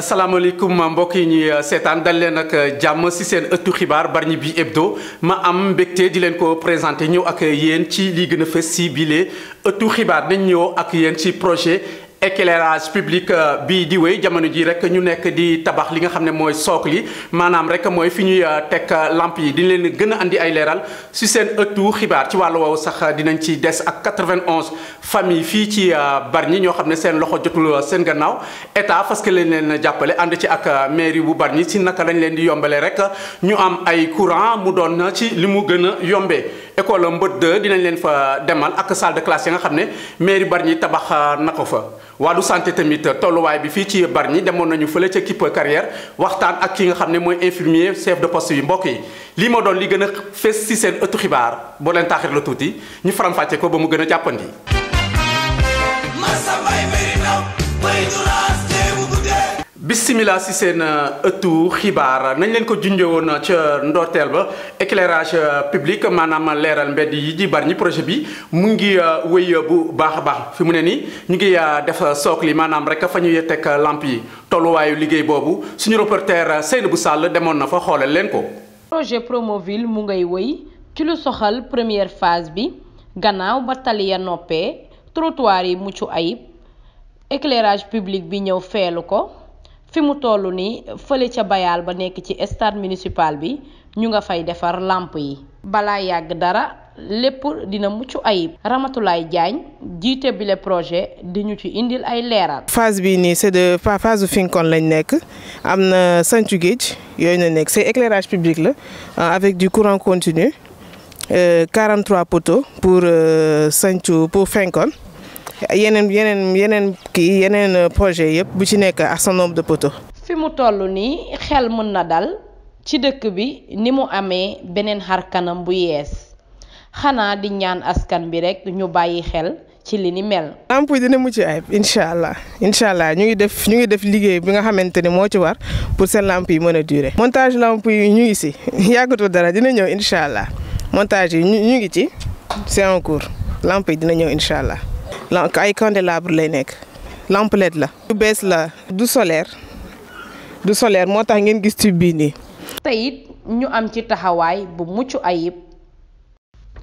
asalaamaaleykum mbokk yi ñuy seetaan dal leen ak jàmm ci seen ëttu xibaar Bargny bi hebdo ma am mbégte di leen ko présenté ñëw ak yéen ci li gën a fës ci bile ëttu xibaar nañ ñëw ak yéen ci projet éclairage public bi di wéy jamono ji rek ñu nekk di tabax li nga xam ne mooy socle yi maanaam rek mooy fi ñuy teg lamp yi di leen gën a andi ay leeral ci seen ëttu xibaar ci wàllu woowu sax dinañ ci des ak 91 famille fii ci Bargny ñoo xam ne seen loxo jotul seen gannaaw état parce que leen jàppale ànd ci ak mairie bu Bargny ci naka lañ leen di yombale rek ñu am ay courant mu doon ci li mu gën a yombee école Mbët 2 dinañ leen fa demal ak salle de classe yi nga xam ne mairie Bargny tabax na ko fa. wàllu santé tamit tolluwaay bi fii ci Bargny demoon nañu fële ca Kipp Carrière waxtaan ak ki nga xam ne mooy infirmier chef de poste yi mbokk yi lii moo doon li gën a fës ci seen ëttu xibaar boo leen taaxir la tuuti ñu faram-fàcce ko ba mu gën a jàppandi. bismillah ci seen ëttu xibaar nañ leen ko junjee woon ca ndorteel ba éclairage public maanaam leeral mbedd yi di Bargny projet bi mu ngi wéy bu baax a baax fi mu ne nii ñu ngi def socle yi maanaam rek fa ñuy teg lamp yi tolluwaayu liggéey boobu suñu reporter Seynabou Sall demoon na fa xoolal leen ko. projet Promoville mu ngay wéy ci lu soxal première phase bi gannaaw ba tali ya noppee trottoir yi mucc ayib éclairage public bi ñëw feelu ko. fi mu toll nii fële ca Bayal ba nekk ci stade municipal bi ñu nga fay defar lamp yi balaa yàgg dara lépp dina mucc ayib Ramatoulaye Diagne jiite bile projet di ñu ci indil ay leeral. phase bi nii c'est de phase Finkon lañ nekk am na Santhiou Géej yooyu na nekk c'est éclairage public la avec du courant continu 43 poteaux pour Santhiou pour Finkon. yeneen projet yëpp bu ci nekk ak son nombre de poteaux. fi mu toll nii xel mën na dal ci dëkk bi ni mu amee beneen xar kanam bu yees xanaa di ñaan askan bi rek ñu bàyyi xel ci li ni mel. lamp yi dina mucc ayib incha allah ñu ngi def liggéey bi nga xamante ne moo ci war pour seen lamp yi mën a durer. montage lamp yi ñu ngi si yàggatul dara dina ñëw incha allah montage yi ñu ngi ci c'est en cours lamp yi dina ñëw incha allah. ay candélabre lay nekk lampe LED la. du bees la du solaire moo tax ngeen gis tube bii nii. te it ñu am ci taxawaay bu mucc ayib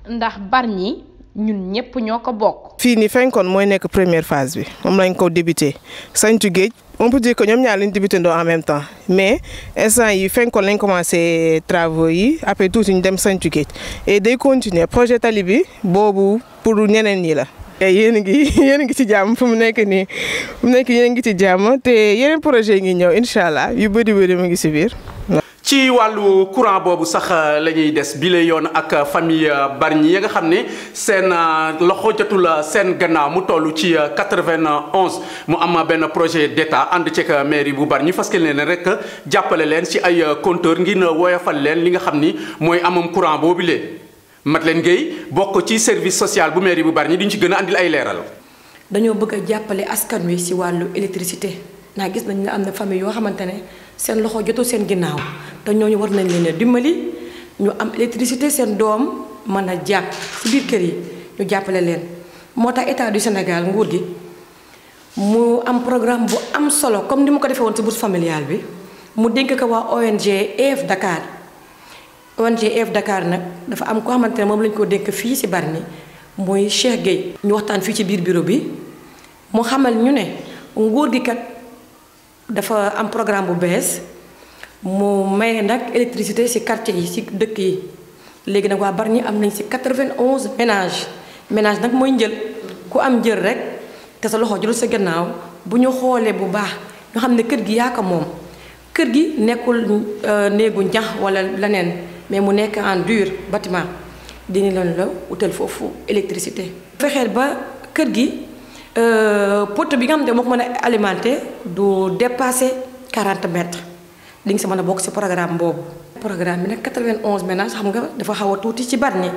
ndax Bargny ñun ñëpp ñoo ko bokk. fii nii Finkon mooy nekk première phase bi moom lañ ko débuté Santhiou Géej on peut dire que ñoom ñaar lañ débuté ndoo en même temps mais instant yi Finkon lañ commencé travaux yi après tuuti ñu dem Santhiou Géej et day continuer projet tali bi boobu pour ñeneen ñi la. yéen a ngi ci jàmm fu mu nekk nii yéen a ngi ci jàmm te yeneen projet yi ngi ñëw incha allah yu bëri mu ngi ci biir. ci wàllu courant boobu sax la ñuy des bi la yoon ak famille Bargny ya nga xam ne seen loxo jotul seen gannaaw mu toll ci 91 mu am benn projet d'état ànd ceeg mairie bu Bargny fas leen rek jàppale leen ci ay compteur ngir woyofal leen li nga xam ni mooy amam courant boobu lee Madeleine Gueye bokk ci service social bu mairie bu Bargny duñ ci gën a andil ay leeral. dañoo bëgg a jàppale askan wi ci wàllu électricité ndax gis nañ ne am na famille yoo xamante ne seen loxo jotul seen ginnaaw te ñooñu war nañ leen a dimbali ñu am électricité seen doom mën a jàpp ci biir kër yi ñu jàppale leen. moo tax état du Sénégal nguur gi mu am programme bu am solo comme ni mu ko defee woon ci bourse familiale bi mu dénk ko waa ONG EF Dakar. ONG EF Dakar nag dafa am ko xamante ne moom lañ ko dénk fii ci Bargny mooy Cheikh Gueye. ñu waxtaan fii ci biir bureau bi mu xamal ñu ne nguur gi kat dafa am programme bu bees mu maye nag électricité ci quartier yi ci dëkk yi léegi nag waa Bargny am nañ ci 91 ménage nag mooy njël ku am njël rek te sa loxo jëlu sa gannaaw bu ñu xoolee bu baax ñu xam ne kër gi yaa ko moom kër gi nekkul néegu ñax walla leneen. mais mu nekk en dur bâtiment dina leen la utal foofu électricité. fexeel ba kër gi poteau bi nga xam ne moo ko mën a alimenter du dépasser 40 mètres di nga si mën a bokk si programme boobu. programme bi nag 91 ménages xam nga dafa xaw a tuuti ci Bargny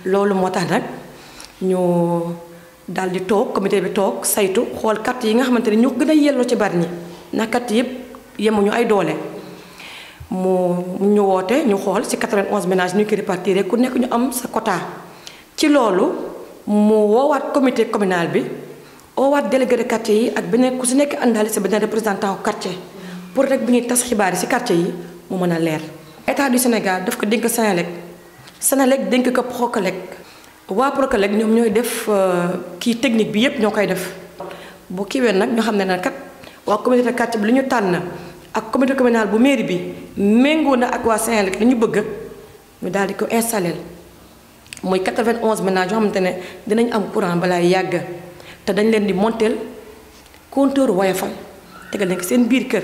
loolu moo tax nag ñu daal di toog comité bi toog saytu xool quartier yi nga xamante ne ñu gën a yelloo ci Bargny ndax quartier yëpp yemuñu ay doole. ñu woote ñu xool ci 91 ménages ñu ko répartir ku nekk ñu am sa quota ci loolu mu woowaat comité communal bi woowaat délégué de quartier yi ak beneen ku si nekk àndaale sa beneen représentant au quartier pour rek bu ñuy tas xibaar yi ci quartier yi mu mën a leer. état du Sénégal daf ko dénk Senelec dénk ko Procolec waa Procolec ñoom ñooy def kii technique bi yépp ñoo koy def bu kiiwee nag ñoo xam ne nag kat waa communauté quartier bi li ñu tànn ak comité communal bu mairie bi méngoo na ak waa Senelec li ñu bëgg ñu daal di ko installer mooy 91 ménages yoo xamante ne dinañ am courant balaa yàgg te dañ leen di monter compteur Woyofal tegal leen ko seen biir kër.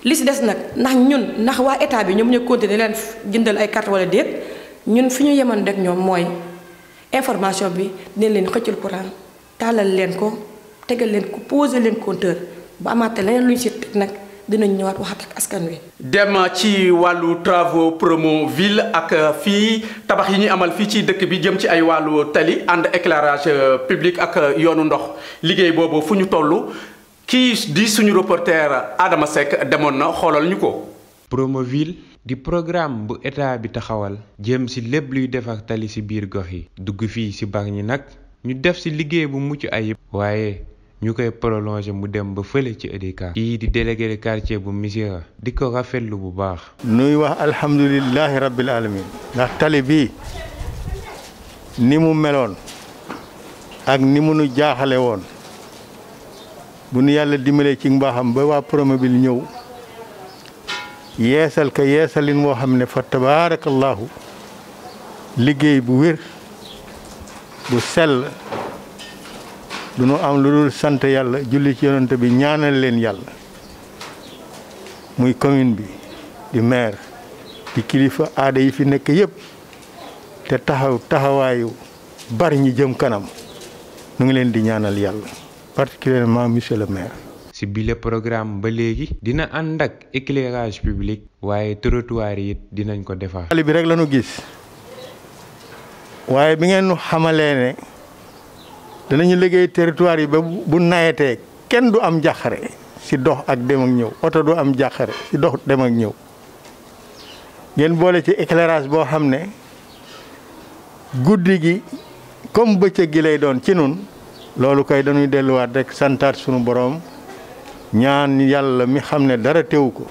li ci des nag ndax waa état bi ñoom ñoo continuer leen jëndal ay carte wala déet ñun fi ñu yemoon rek ñoom mooy information bi dinañ leen xëccal courant taalal leen ko tegal leen ko poser leen compteur bu amaatee leneen lu ñu ci teg nag dinañ ñëwaat waxat ak askan wi. dem ci wàllu travaux Promoville ak fii tabax yi ñuy amal fii ci dëkk bi jëm ci ay wàllu tali ànd éclairage public ak yoonu ndox liggéey boobu fu ñu toll kii di suñu reporter Adama Seck demoon na xoolal ñu ko. Promoville di programme bu état bi taxawal jëm ci lépp luy defar tali ci biir gox yi dugg fii ci Bargny nag ñu def ci liggéey bu mucc ayib waaye ñu koy prolonger mu dem ba fële ci EDK. kii di délégué de quartier bu Missirah di ko rafetlu bu baax. nuy wax alhamdulilahi rabbil alamin ndax tali bii ni mu meloon ak ni mu nu jaaxale woon bu nu yàlla dimbalee ci mbaaxam ba waa Promoville ñëw yeesal ka yeesalin moo xam ne fa tabaarakallahu liggéey bu wér bu sell du nu am lu dul sant yàlla julli ci yonent bi ñaanal leen yàlla muy commune bi di maire di kilifa aada yi fi nekk yépp te taxawaayu Bargny jëm kanam nu ngi leen di ñaanal yàlla particulièrement monsieur le maire. ci bile programme ba léegi dina ànd ak éclairage public waaye trottoir yi dinañ ko defar. tali bi rek la ñu gis waaye bi ngeen nu xamalee ne danañu liggéey territoire yi ba bu nawetee kenn du am jàqare ci dox ak dem ak ñëw oto du am jàqare ci dox dem ak ñëw ngeen boole ci éclairage boo xam ne guddi gi comme bëccëg gi lay doon ci nun loolu koy dañuy delluwaat rek santaat sunu boroom ñaan yàlla mi xam ne dara teewu ko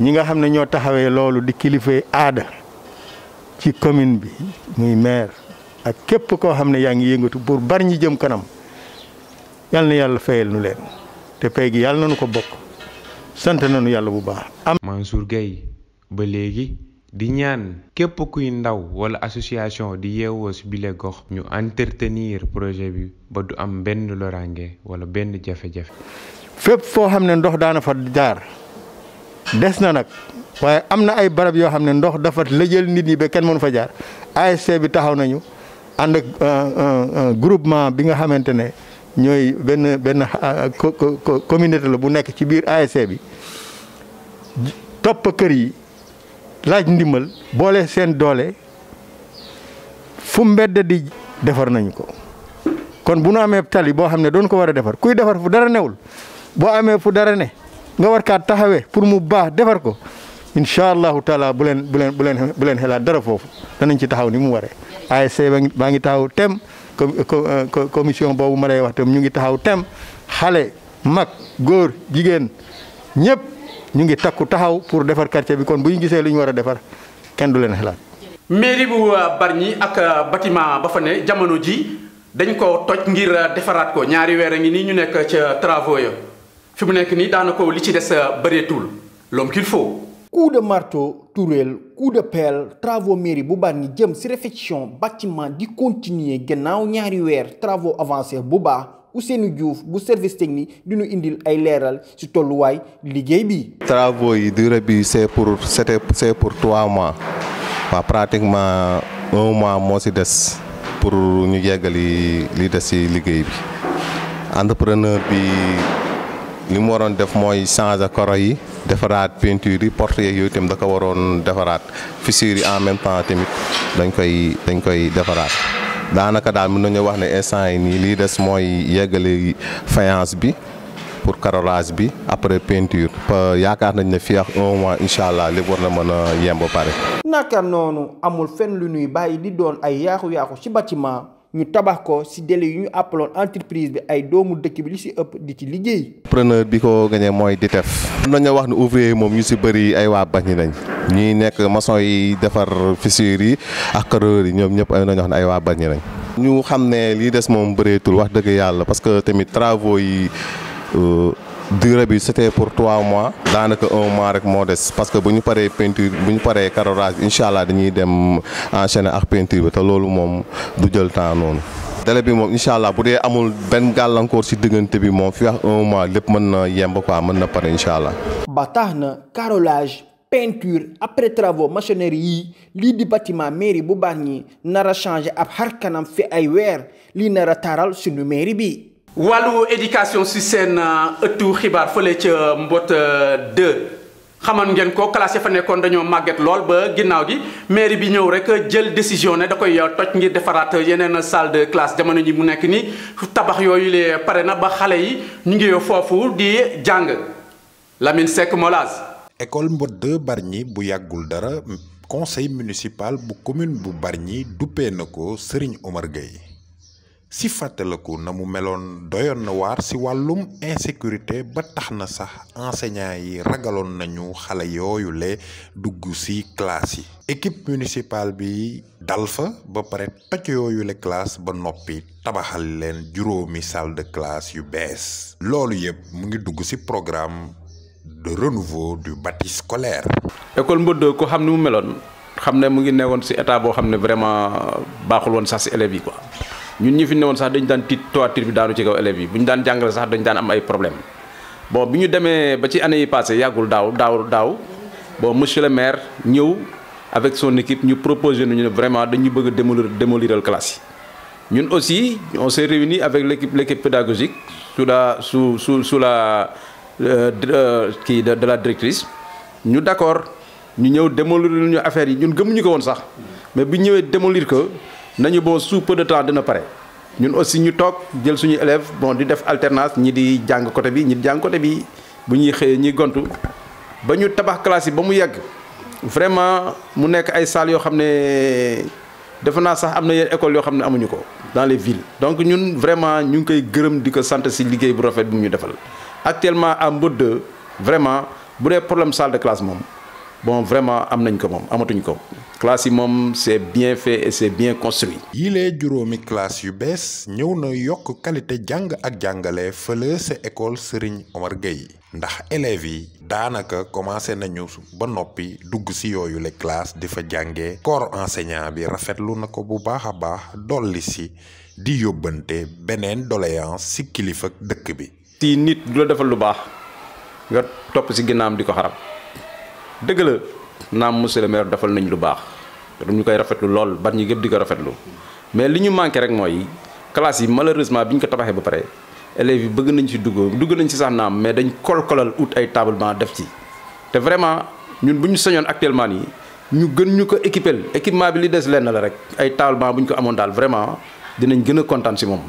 ñi nga xam ne ñoo taxawee loolu di kilifay aada ci commune bi muy maire ak képp koo xam ne yaa ngi yëngatu pour Bargny jëm kanam yal na yàlla fayal nu leen te pay gi yàlla nañu ko bokk sant nañu yàlla bu baax. Mansour Gueye ba léegi di ñaan képp kuy ndaw wala association di yeewoo ci bile gox ñu entretenir projet bi ba du am benn loraange wala benn jafe-jafe. fépp foo xam ne ndox daana fa jaar des na nag waaye am na ay barab yoo xam ne ndox dafa lëjël nit ñi ba kenn mënu fa jaar ASC bi taxaw nañu ànd ak groupement bi nga xamante ne ñooy benn communauté la bu nekk ci biir ASC bi topp kër yi laaj ndimbal boole seen doole fu mbedd di defar nañu ko kon bu nu amee tali boo xam ne doon ko war a defar kuy defar fu dara newul boo amee fu dara ne nga war kaa taxawee pour mu baax defar ko incha allahu taala bu leen xelaat dara foofu danañ ci taxaw ni mu waree. ASC baa ngi taxaw tem commission boobu ma lay wax tam ñu ngi taxaw tem xale mag góor jigéen ñëpp ñu ngi takku taxaw pour defar quartier bi kon bu ñu gisee lu ñu war a defar kenn du leen xelaat. mairie bu Bargny ak bâtiment ba fa ne jamono ji dañ ko toj ngir defaraat ko ñaari weer a ngi nii ñu nekk ca travaux ya fi mu nekk nii daanaka li ci des bëreetul l'homme qu'il faut. coup de marteau tourelle coup de pelle travaux mairie bu Bargny jëm ci réfection bâtiment di continuer gannaaw ñaari weer travaux avancés bu baax Ousseynou Diouf bu service technique di ñu indil ay leeral ci tolluwaay liggéey bi. travaux yi durée bi c'est pour 3 mois waaw pratiquement 1 mois moo ci des pour ñu yeggali li des ci liggéey bi entrepreneur bi li mu waroon def mooy changer karo yi defaraat peinture yi porte yeeg yooyu tamit da ko waroon defaraat fissure yi en même temps tamit dañ koy defaraat daanaka daal mën nañu wax ne instant yi nii lii des mooy yeggali faïence bi pour carrelage bi après peinture yaakaar nañ ne fii ak 1 mois incha allah lépp war na mën a yemb ba pare. naka noonu amul fenn lu ñuy bàyyi di doon ay yaaxu-yaaxu ci bâtiment ñu tabax ko ci délai yu ñu appaloon entreprise bi ay doomu dëkk bi li ci ëpp di ci liggéey. preneur bi ko gagné mooy DITEF. mën nañu wax ne ouvrier yi moom ñu ci bëri ay waa Bargny lañ ñi nekk maçon yi defar fissure yi ak carreleurs yi ñoom ñëpp ay nañu wax ne ay waa Bargny lañ. ñu xam ne lii des moom bëreetul wax dëgg yàlla parce que tamit travaux yi durée bi c'était pour 3 mois. daanaka 1 mois rek moo des parce que bu ñu paree peinture bu ñu paree carrelage bi incha allah dañuy dem enchaîner ak peinture bi te loolu moom du jël temps noonu. délai bi moom incha allah bu dee amul benn gàllankoor ci diggante bi moom fi wax 1 mois lépp mën na yemb quoi mën na pare incha allah. ba tax na carrelage peinture après travaux maçonnerie yi lii di bâtiment mairie bu Bargny nar a changé ab xar kanam fi ay weer lii nar a taaral suñu mairie bi. wàllu éducation ci seen ëttu xibaar fële ca Mbot 2 xaman ngeen ko classe ya fa nekkoon dañoo màgget lool ba ginnaaw gi mairie bi ñëw rek jël décision ne da koy toj ngir defaraat yeneen salle de classe jamono ji mu nekk ni tabax yooyu lee pare na ba xale yi ñu ngi foofu di jàng Lamine Seck Molaz. école Mbot 2 Bargny bu yàggul dara conseil municipal bu commune bu Bargny duppee na ko Serigne Omar Gueye si fàttaliku na mu meloon doyoon na waar si wàllum insécurité ba tax na sax enseignants yi ragaloon nañu xale yooyu le dugg si classe yi. équipe municipale bi dal fa ba pare toj yooyu le classe ba noppi tabaxal leen juróomi salle de classe yu bees loolu yëpp mu ngi dugg si programme de renouveau du bâti scolaire. école Mbot 2 ko xam ni mu meloon xam ne mu ngi newoon si état boo xam ne vraiment baaxul woon sax si élèves yi quoi. ñun ñi fi newoon sax dañu daan tiit toiture bi daanu ci kaw élèves yi bu ñu daan jàngale sax dañu daan am ay problème bon bi ñu demee ba ci année yi passé yàggul daaw bon monsieur le maire ñëw avec son équipe ñu proposé nañu ne vraiment dañu bëgg a démolir classe yi ñun aussi on s'est réunis avec l'équipe pédagogique sous la kii de la directrice ñu d'accord ñu ñëw démolir ñu affaire yi ñun gëmuñu ko woon sax mais bi ñëwee démolir ko nañu bon sous peu de temps dina pare ñun aussi ñu toog jël suñu élèves bon di def alternance ñi di jàng côté bi ñi di jàng côté bi bu ñuy xëyee ñuy gontu ba ñu tabax classe yi ba mu yegg vraiment mu nekk ay salles yoo xam ne defe naa sax am na yenn écoles yoo xam ne amuñu ko dans les villes. donc ñun vraiment ñu ngi koy gërëm di ko sant ci liggéey bu rafet bi mu ñu defal actuellement à Mbot 2 vraiment bu dee problème salle de classe moom bon vraiment am nañ ko moom amatuñ ko. classe yi moom c'est bien fait et c'est bien construit. yilee juróomi classe yu bees ñëw na yokk qualité jàng ak jàngale fële sa école Serigne Omar Gueye ndax élèves yi daanaka commencé nañu ba noppi dugg ci yooyu les classes di fa jàngee corps enseignant bi rafetlu na ko bu baax a baax dolli ci di yóbbante beneen doléance ci kilifa dëkk bi. ci nit du la defal lu baax nga topp ci ginnaam di ko xarab dëgg la. naam monsieur le maire defal nañ lu baax ñu koy rafetlu lool Bargny gépp di ko rafetlu mais li ñu manqué rek mooy classe yi malheureusement bi ñu ko tabaxee ba pare élèves yi bëgg nañ ci dugg nañ ci sax naam mais dañ kolkolal ut ay table banc def ci te vraiment ñun bu ñu sañoon actuellement nii ñu gën ñu ko équipement bi li des lenn la rek ay table banc bu ñu ko amoon daal vraiment dinañ gën a kontaan ci moom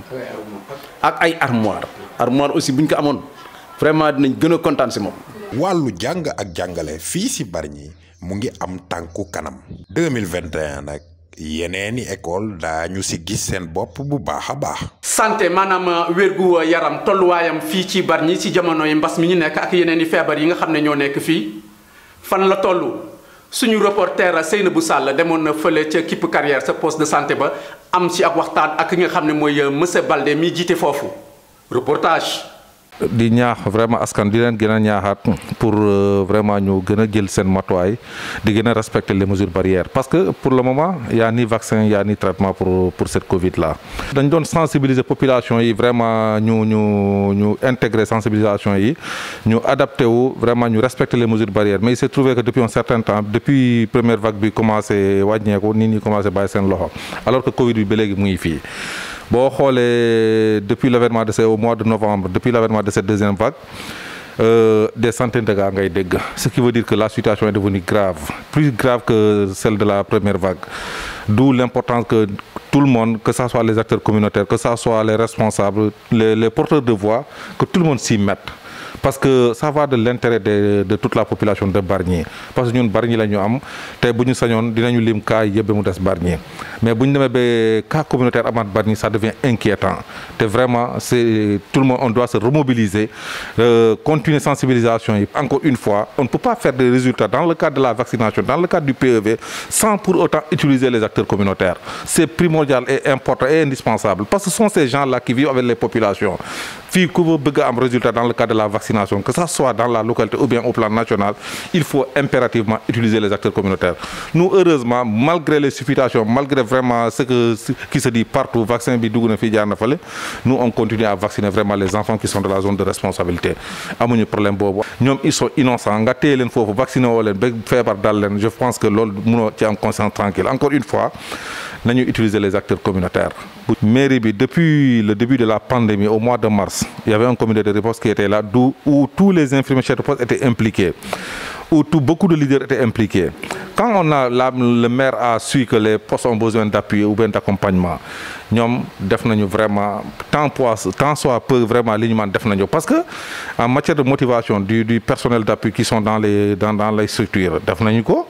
ak ay armoire aussi bu ñu ko amoon vraiment dinañ gën a kontaan ci moom. wàllu jàng ak jàngale fii ci Bargny mu ngi am tànku kanam 2021 nag yeneeni école daañu ci gis seen bopp bu baax a baax. santé maanaam wérgu yaram tolluwaayam fii ci Bargny ci jamono yi mbas mi ñu nekk ak yeneen i feebar yi nga xam ne ñoo nekk fii fan la toll suñu reporter Seynabou Sall demoon na fële ca Kipp Carrière sa poste de santé ba am ci ak waxtaan ak ki nga xam ne mooy monsieur Baldé mi jiite foofu reportage. di ñaax vraiment askan di leen gën a ñaaxaat pour vraiment ñu gën a jël seen matuwaay di gën a respecter les mesures barrières parce que pour le moment y a ni vaccin y a ni traitement pour cette Covid là. dañ doon sensibiliser population yi vraiment ñu intégrer sensibilisation yi ñu adapté wu vraiment ñu respecter les mesures barrières mais il s'est trouvé que depuis un certain temps depuis première vague bi commencé wàññeeku nit ñi commencé bàyyi seen loxo alors que Covid bi ba léegi mu ngi fii. boo xoolee depuis l'avènement de au mois de novembre depuis l'avènement de cette deuxième vague des centaines de cas ngay dégg ce qui veut dire que la situation est devenue grave plus grave que celle de la première vague d'où l'importance que tout le monde que ça soit les acteurs communautaires que ça soit les responsables les porteurs de voix que tout le monde s'y mette parce que ça va de l'intérêt de toute la population de Bargny parce que ñun Bargny la ñu am te bu ñu sañoon dinañu lim cas yëpp mu des Bargny mais bu ñu demee ba cas communautaire amaat Bargny ça devient inquiétant te vraiment c'est tout le monde on doit se remobiliser continuer sensibilisation yi encore une fois on ne peut pas faire des résultats dans le cadre de la vaccination dans le cadre du PEV sans pour autant utiliser les acteurs communautaires c'est primordial et important et indispensable parce que ce sont ces gens-là qui vivent avec les populations fii ku bëgg a am résultat dans le cadre de la vaccination que ça soit dans la localité ou bien au plan national il faut impérativement utiliser les acteurs communautaires nous heureusement malgré les supputations malgré vraiment qui se dit partout vaccin bi dugg na fii jaar na fale nous on continue à vacciner vraiment les enfants qui sont de la zone de responsabilité amuñu problème boobu ñoom ils sont innocents nga téye leen foofu vacciner woo leen ba feebar dal leen je pense que loolu mënoo ci am conscience tranquille encore une fois nañu utiliser les acteurs communautaires. Mairie bi depuis le début de la pandémie au mois de mars il y avait un comité de riposte qui était là où tous les infirmiers chefs de poste étaient impliqués où beaucoup de leaders étaient impliqués. Quand le maire a su que les postes ont besoin d'appui ou bien d'accompagnement ñoom def nañu vraiment tant soit peu vraiment li ñu mën def nañu parce que en matière de motivation du personnel d'appui qui sont dans les structures def nañu ko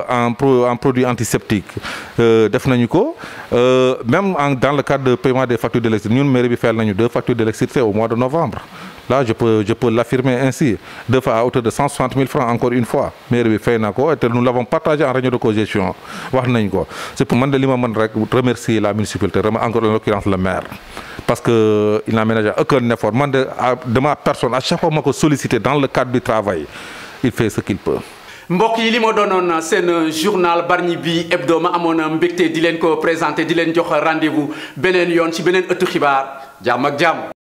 en produits antiseptiques def nañu ko même dans le cadre de paiement des factures d'électricité ñun mairie bi fayal nañu 2 factures d'électricité au mois de novembre. Là, je peux l'affirmer ainsi. 2 fois à hauteur de 160 000 francs, encore une fois. Mairie bi fay na ko et nous l'avons partagé en réunion de cogestion. Wax nañ ko. C'est pour man de li ma mën rek remercier la municipalité, encore en l'occurrence le maire. Parce que il n'a ménagé aucun effort. Man de ma personne, à chaque fois ma ko sollicité dans le cadre du travail, il fait ce qu'il peut. mbokk yi li ma doonoon seen journal Bargny bi hebdo ma amoon mbégte di leen ko présenté di leen jox rendez-vous beneen yoon ci beneen ëttu xibaar jàmm ak jàmm.